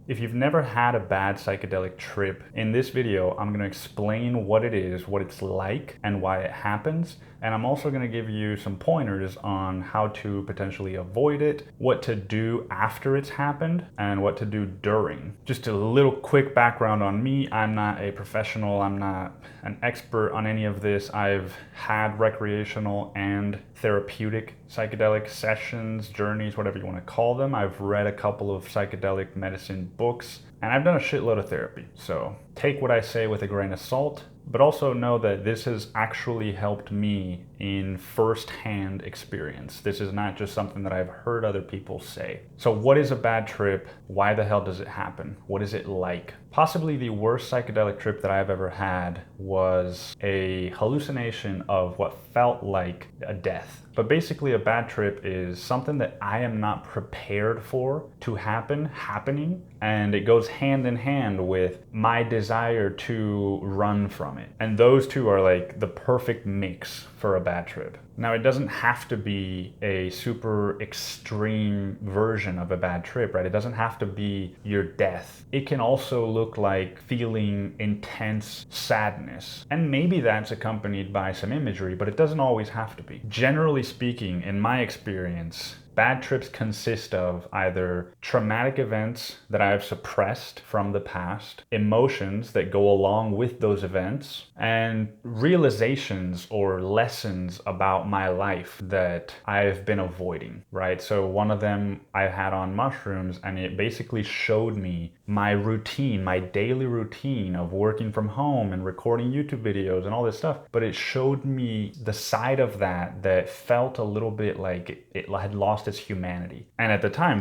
If you've never had a bad psychedelic trip, in this video, I'm going to explain what it is, what it's like, and why it happens. And I'm also going to give you some pointers on how to potentially avoid it, what to do after it's happened, and what to do during. Just a little quick background on me. I'm not a professional. I'm not an expert on any of this. I've had recreational and therapeutic psychedelic sessions, journeys, whatever you want to call them. I've read a couple of psychedelic medicine books, and I've done a shitload of therapy. So take what I say with a grain of salt, but also know that this has actually helped me in first-hand experience. This is not just something that I've heard other people say. So what is a bad trip? Why the hell does it happen? What is it like? Possibly the worst psychedelic trip that I've ever had was a hallucination of what felt like a death. But basically a bad trip is something that I am not prepared for to happening, and it goes hand in hand with my desire to run from it. And those two are like the perfect mix for a bad trip. Now, it doesn't have to be a super extreme version of a bad trip, right? It doesn't have to be your death. It can also look like feeling intense sadness. And maybe that's accompanied by some imagery, but it doesn't always have to be. Generally speaking, in my experience, bad trips consist of either traumatic events that I have suppressed from the past, emotions that go along with those events, and realizations or lessons about my life that I've been avoiding, right? So one of them I had on mushrooms, and it basically showed me my routine, my daily routine of working from home and recording YouTube videos and all this stuff. But it showed me the side of that felt a little bit like it had lost its humanity. And at the time,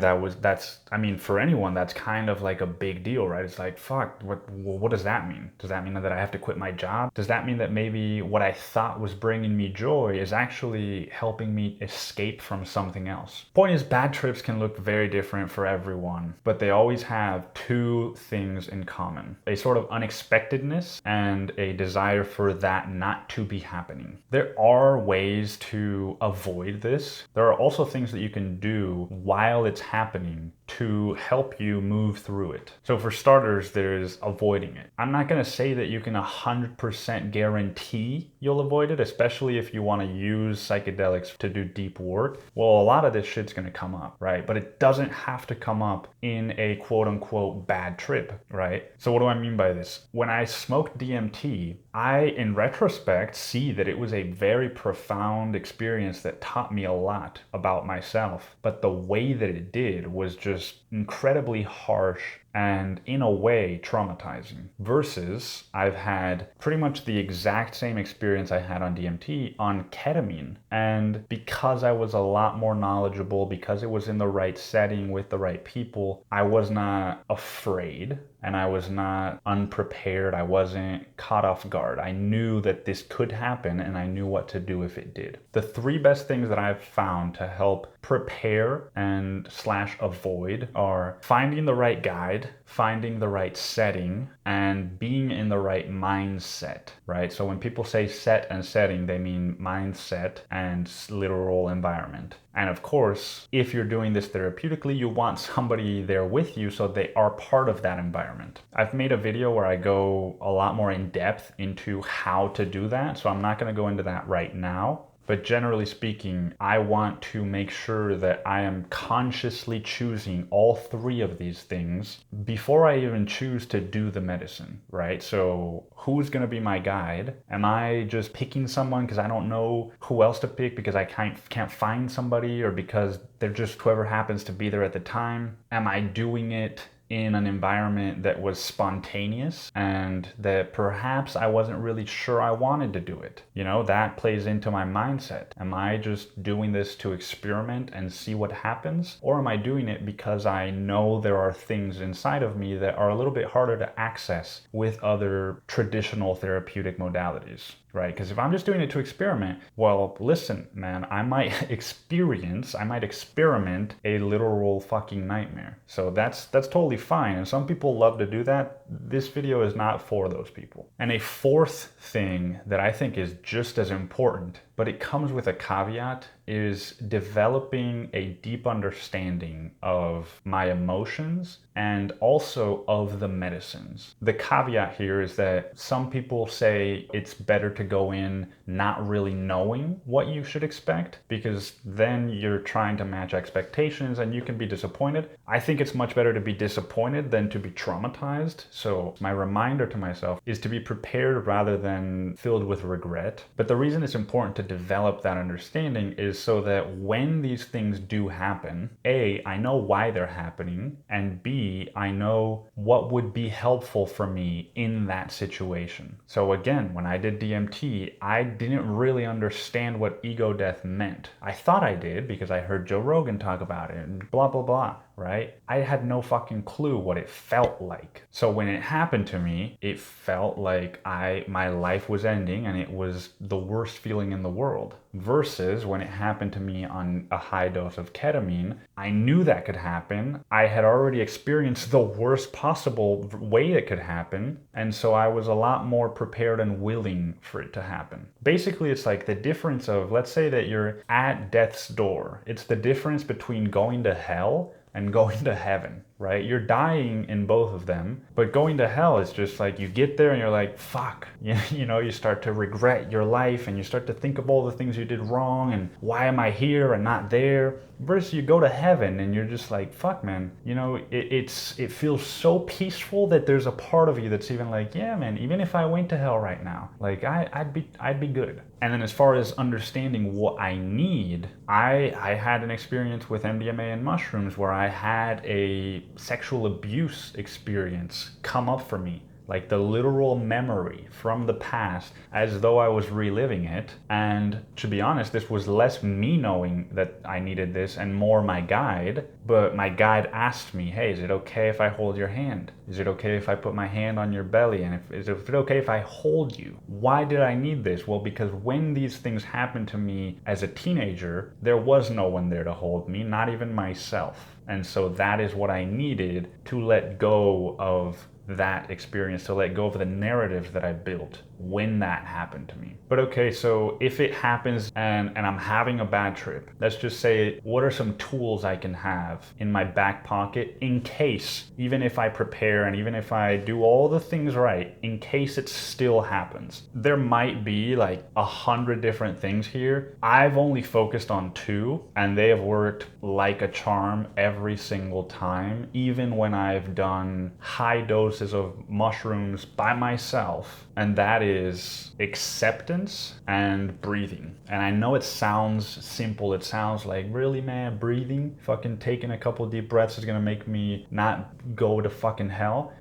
for anyone, that's kind of like a big deal, right? It's like, fuck, what does that mean? Does that mean that I have to quit my job? Does that mean that maybe what I thought was bringing me joy is actually helping me escape from something else? Point is, bad trips can look very different for everyone, but they always have two things in common: a sort of unexpectedness and a desire for that not to be happening. There are ways to avoid this. There are also things that you can do while it's happening to help you move through it. So for starters, there's avoiding it. I'm not going to say that you can 100% guarantee you'll avoid it, especially if you want to use psychedelics to do deep work. Well, a lot of this shit's going to come up, right? But it doesn't have to come up in a quote unquote bad trip, right? So what do I mean by this? When I smoked DMT, I, in retrospect, see that it was a very profound experience that taught me a lot about myself. But the way that it did was just incredibly harsh and, in a way, traumatizing. Versus, I've had pretty much the exact same experience I had on DMT on ketamine. And because I was a lot more knowledgeable, because it was in the right setting with the right people, I was not afraid and I was not unprepared. I wasn't caught off guard. I knew that this could happen and I knew what to do if it did. The three best things that I've found to help prepare and / avoid are finding the right guide, finding the right setting, and being in the right mindset, right? So when people say set and setting, they mean mindset and literal environment. And of course, if you're doing this therapeutically, you want somebody there with you so they are part of that environment. I've made a video where I go a lot more in depth into how to do that, so I'm not going to go into that right now. But generally speaking, I want to make sure that I am consciously choosing all three of these things before I even choose to do the medicine, right? So who's going to be my guide? Am I just picking someone because I don't know who else to pick because I can't find somebody, or because they're just whoever happens to be there at the time? Am I doing it in an environment that was spontaneous and that perhaps I wasn't really sure I wanted to do it? You know, that plays into my mindset. Am I just doing this to experiment and see what happens? Or am I doing it because I know there are things inside of me that are a little bit harder to access with other traditional therapeutic modalities? Right? Because if I'm just doing it to experiment, well, listen, man, I might experiment a literal fucking nightmare. So that's totally fine. And some people love to do that. This video is not for those people. And a fourth thing that I think is just as important but it comes with a caveat, is developing a deep understanding of my emotions and also of the medicines. The caveat here is that some people say it's better to go in not really knowing what you should expect, because then you're trying to match expectations and you can be disappointed. I think it's much better to be disappointed than to be traumatized. So my reminder to myself is to be prepared rather than filled with regret. But the reason it's important to develop that understanding is so that when these things do happen, A, I know why they're happening, and B, I know what would be helpful for me in that situation. So again, when I did DMT, I didn't really understand what ego death meant. I thought I did because I heard Joe Rogan talk about it and blah, blah, blah, right? I had no fucking clue what it felt like. So when it happened to me, it felt like my life was ending and it was the worst feeling in the world. Versus when it happened to me on a high dose of ketamine, I knew that could happen. I had already experienced the worst possible way it could happen. And so I was a lot more prepared and willing for it to happen. Basically, it's like the difference of, let's say that you're at death's door. It's the difference between going to hell and going to heaven, right? You're dying in both of them, but going to hell is just like you get there and you're like, fuck, you start to regret your life and you start to think of all the things you did wrong and why am I here and not there? Versus you go to heaven and you're just like, fuck, man, it feels so peaceful that there's a part of you that's even like, yeah, man, even if I went to hell right now, like I'd be good. And then as far as understanding what I need, I had an experience with MDMA and mushrooms where I had a sexual abuse experience come up for me. Like the literal memory from the past, as though I was reliving it. And to be honest, this was less me knowing that I needed this and more my guide. But my guide asked me, hey, is it okay if I hold your hand? Is it okay if I put my hand on your belly? And is it okay if I hold you? Why did I need this? Well, because when these things happened to me as a teenager, there was no one there to hold me, not even myself. And so that is what I needed to let go of that experience, to let go of the narrative that I built when that happened to me. But okay, so if it happens and I'm having a bad trip, let's just say, what are some tools I can have in my back pocket in case, even if I prepare and even if I do all the things right, in case it still happens? There might be like 100 different things here. I've only focused on 2 and they have worked like a charm every single time, even when I've done high doses of mushrooms by myself. And that is acceptance and breathing. And I know it sounds simple. It sounds like, really, man, breathing? Fucking taking a couple deep breaths is gonna make me not go to fucking hell?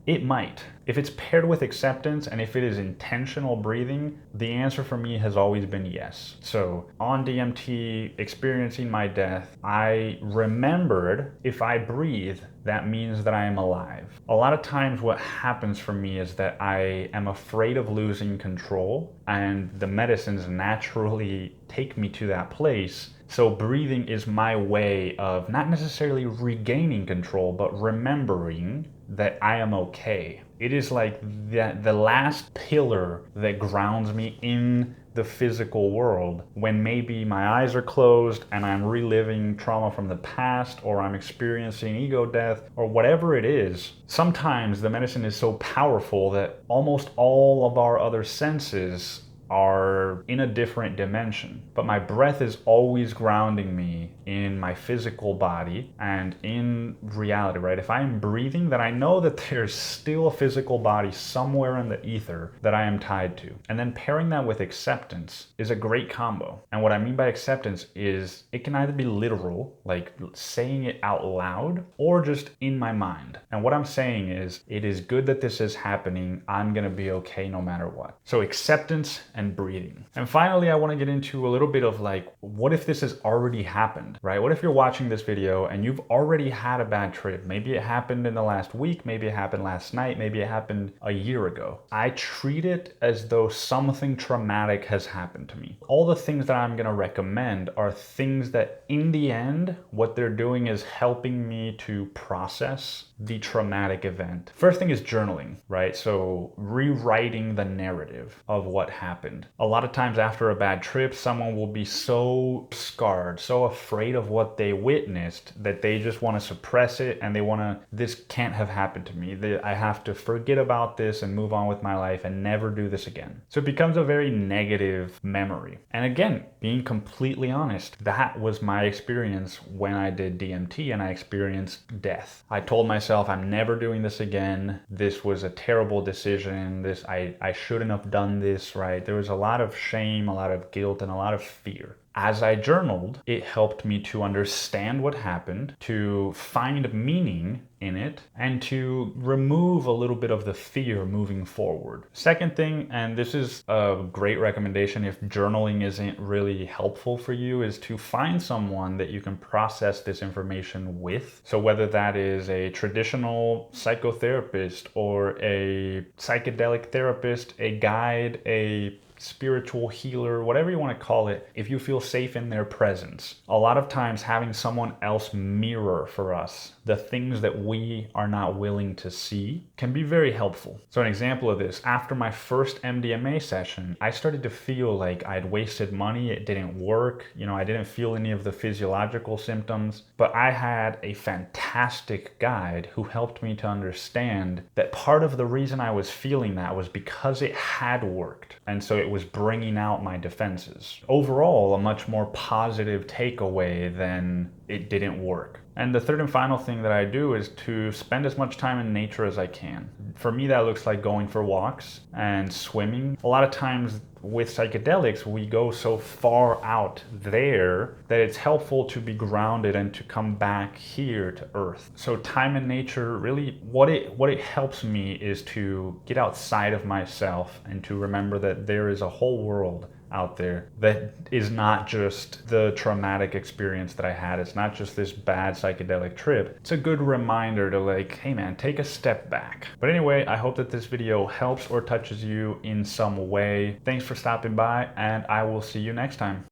It might. If it's paired with acceptance and if it is intentional breathing, the answer for me has always been yes. So on DMT, experiencing my death, I remembered if I breathe, that means that I am alive. A lot of times what happens for me is that I am afraid of losing control, and the medicines naturally take me to that place. So breathing is my way of not necessarily regaining control, but remembering that I am okay. It is like the last pillar that grounds me in the physical world when maybe my eyes are closed and I'm reliving trauma from the past, or I'm experiencing ego death, or whatever it is. Sometimes the medicine is so powerful that almost all of our other senses are in a different dimension. But my breath is always grounding me in my physical body and in reality, right? If I'm breathing, then I know that there's still a physical body somewhere in the ether that I am tied to. And then pairing that with acceptance is a great combo. And what I mean by acceptance is it can either be literal, like saying it out loud, or just in my mind. And what I'm saying is, it is good that this is happening. I'm gonna be okay no matter what. So acceptance and breathing. And finally, I want to get into a little bit of like, what if this has already happened, right? What if you're watching this video and you've already had a bad trip? Maybe it happened in the last week, maybe it happened last night, maybe it happened a year ago. I treat it as though something traumatic has happened to me. All the things that I'm going to recommend are things that in the end, what they're doing is helping me to process the traumatic event. First thing is journaling, right? So rewriting the narrative of what happened. A lot of times after a bad trip, someone will be so scarred, so afraid of what they witnessed that they just want to suppress it, and they want to, this can't have happened to me. I have to forget about this and move on with my life and never do this again. So it becomes a very negative memory. And again, being completely honest, that was my experience when I did DMT and I experienced death. I told myself I'm never doing this again. This was a terrible decision. I shouldn't have done this, right? There was a lot of shame, a lot of guilt, and a lot of fear. As I journaled, it helped me to understand what happened, to find meaning in it, and to remove a little bit of the fear moving forward. Second thing, and this is a great recommendation if journaling isn't really helpful for you, is to find someone that you can process this information with. So whether that is a traditional psychotherapist or a psychedelic therapist, a guide, a spiritual healer, whatever you want to call it, if you feel safe in their presence. A lot of times having someone else mirror for us the things that we are not willing to see can be very helpful. So an example of this, after my first MDMA session, I started to feel like I'd wasted money, it didn't work, I didn't feel any of the physiological symptoms, but I had a fantastic guide who helped me to understand that part of the reason I was feeling that was because it had worked. And so it was bringing out my defenses. Overall, a much more positive takeaway than it didn't work. And the third and final thing that I do is to spend as much time in nature as I can. For me, that looks like going for walks and swimming. A lot of times with psychedelics, we go so far out there that it's helpful to be grounded and to come back here to earth. So time in nature, really what it helps me is to get outside of myself and to remember that there is a whole world out there that is not just the traumatic experience that I had. It's not just this bad psychedelic trip. It's a good reminder to like, hey man, take a step back. But anyway, I hope that this video helps or touches you in some way. Thanks for stopping by, and I will see you next time.